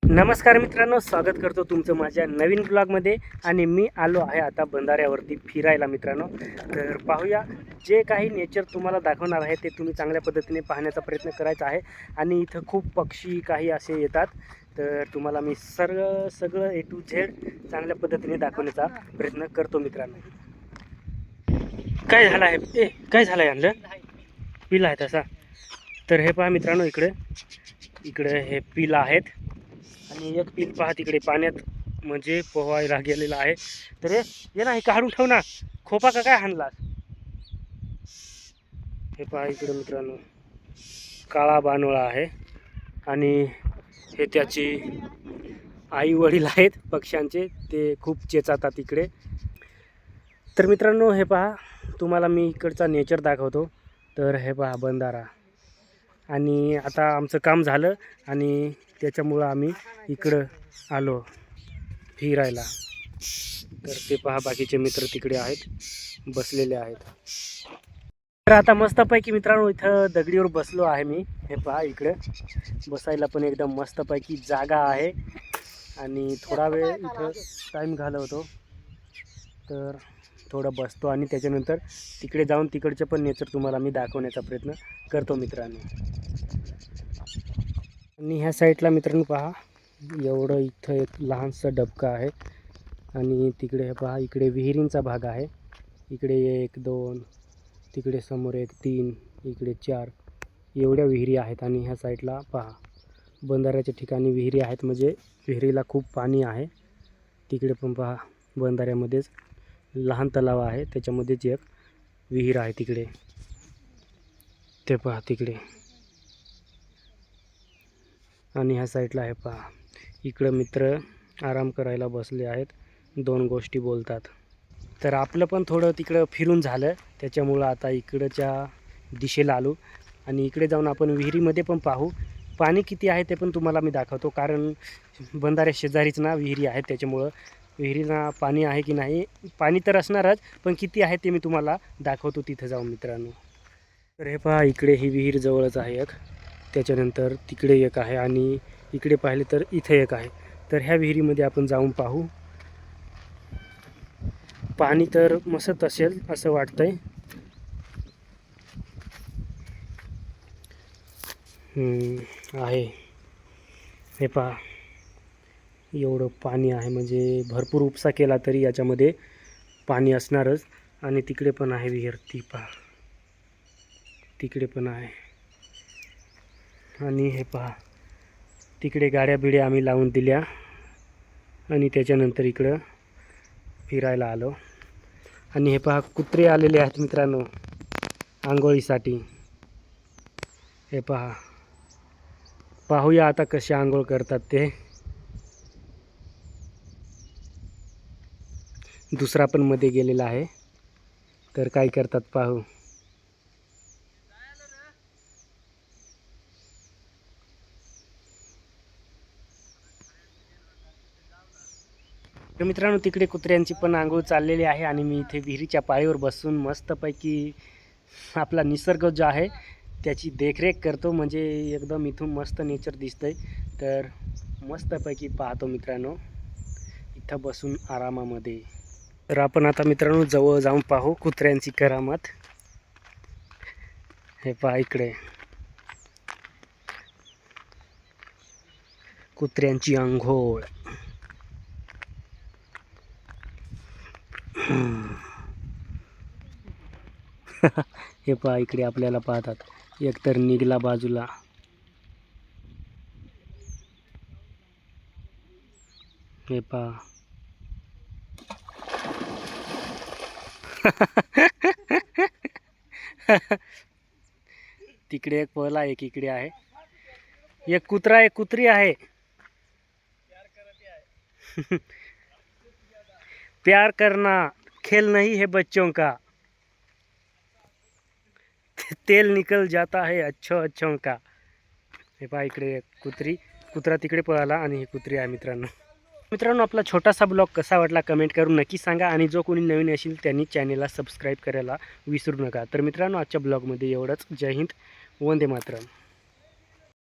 नमस्कार मित्रांनो, स्वागत करतो तुमचं माझ्या नवीन ब्लॉगमध्ये. आणि मी आलो आहे आता बंधाऱ्यावरती फिरायला मित्रांनो. तर पाहूया, जे काही नेचर तुम्हाला दाखवणार आहे ते तुम्ही चांगल्या पद्धतीने पाहण्याचा प्रयत्न करायचा आहे. आणि इथं खूप पक्षी काही असे येतात, तर तुम्हाला मी सगळं ए टू झेड चांगल्या पद्धतीने दाखवण्याचा प्रयत्न करतो मित्रांनो. काय झालं आहे काय झालं आहे आणलं पिला आहे तसा. तर हे पहा मित्रांनो, इकडे हे पिला आहेत. आणि एक पील पहा तिकडे पाण्यात म्हणजे पोहायला गेलेला आहे. तर ये ना, हे काढून ठेव ना, खोपा का काय हाणला. हे पहा इकडे मित्रांनो, काळा बानोळा आहे. आणि हे त्याची आई वडील आहेत पक्ष्यांचे, ते खूप चेचातात इकडे. तर मित्रांनो हे पहा, तुम्हाला मी इकडचा नेचर दाखवतो. तर हे पहा बंधारा. आणि आता आमचं काम झालं आणि त्याच्यामुळं आम्ही इकडं आलो फिरायला. तर ते पहा, बाकीचे मित्र तिकडे आहेत, बसलेले आहेत. तर आता मस्तपैकी मित्रांनो इथं दगडीवर बसलो आहे मी. हे पहा इकडे बसायला पण एकदम मस्तपैकी जागा आहे. आणि थोडा वेळ इथं टाईम घालवतो. तर थोडं बसतो आणि त्याच्यानंतर तिकडे जाऊन तिकडचे पण नेचर तुम्हाला मी दाखवण्याचा प्रयत्न करतो मित्रांनो. आणि ह्या साईडला मित्रांनो पहा, एवढं इथं एक लहानसा डबका आहे. आणि तिकडे हे पहा, इकडे विहिरींचा भाग आहे. इकडे 1 2, तिकडे समोर 1 3, इकडे 4, एवढ्या विहिरी आहेत. आणि ह्या साईडला पहा, बंधाऱ्याच्या ठिकाणी विहिरी आहेत, म्हणजे विहिरीला खूप पाणी आहे. तिकडे पण पहा, बंधाऱ्यामध्येच लहान तलाव आहे, त्याच्यामध्येच एक विहीर आहे तिकडे. ते पहा तिकडे. आणि ह्या साईडला आहे पहा, इकडं मित्र आराम करायला बसले आहेत, 2 गोष्टी बोलतात. तर आपलं पण थोडं तिकडं फिरून झालं, त्याच्यामुळं आता इकडच्या दिशेला आलो. आणि इकडे जाऊन आपण विहिरीमध्ये पण पाहू, पाणी किती आहे ते पण तुम्हाला मी दाखवतो. कारण बंधाऱ्या शेजारीच ना विहिरी आहेत, त्याच्यामुळं विहिरीला पाणी आहे की नाही, पाणी तर असणारच, पण किती आहे ते मी तुम्हाला दाखवतो तिथं जाऊन मित्रांनो. तर हे पहा, इकडे ही विहीर जवळच आहे एक, त्याच्यानंतर तिकडे एक आहे, आणि इकडे पाहिले तर इथे एक आहे. तर ह्या विहिरीमध्ये आपण जाऊन पाहू. पाणी तर मस्त असेल असं वाटतंय. आहे. हे पहा, एवढं पाणी आहे, म्हणजे भरपूर उपसा केला तरी याच्यामध्ये पाणी असणारच. आणि तिकडे पण आहे विहीर, ती पहा तिकडे पण आहे. आणि हे पहा, तिकडे गाड्या बिड्या आम्ही लावून दिल्या. आणि त्याच्यानंतर इकडं फिरायला आलो. आणि हे पहा, कुत्रे आलेले आहेत मित्रांनो आंघोळीसाठी. हे पहा, पाहूया आता कसे आंघोळ करतात ते. दुसरा पण मध्ये गेलेला आहे, तर काय करतात पाहू. तर मित्रांनो, तिकडे कुत्र्यांची पण आंघोळ चाललेली आहे. आणि मी इथे विहिरीच्या पाळीवर बसून मस्तपैकी आपला निसर्ग जो आहे त्याची देखरेख करतो. म्हणजे एकदम इथून मस्त नेचर दिसतंय. तर मस्तपैकी पाहतो मित्रांनो इथं बसून आरामामध्ये. तर आपण आता मित्रांनो जवळ जाऊन पाहू कुत्र्यांची करामत. हे पहा, इकडे कुत्र्यांची आंघोळ. हे पहा, इकडे आपल्याला पाहतात, एकतर निघला बाजूला. हे पहा. तिकडे एक पहला, एक इकडे आहे. एक कुत्रा, एक कुत्री आहे. प्यार करना खेल नहीं है बच्चों का, तेल निकल जाता है अच्छों अच्छों का. हे पहा, इकडे कुत्रा तिकडे पळाला आणि ही कुत्री आहे मित्रांनो. मित्रांनो, आपला छोटासा ब्लॉग कसा वाटला कमेंट करून नक्की सांगा. आणि जो कोणी नवीन असेल त्यांनी चॅनेलला सबस्क्राईब करायला विसरू नका. तर मित्रांनो, आजच्या ब्लॉगमध्ये एवढंच. जय हिंद, वंदे मातरम.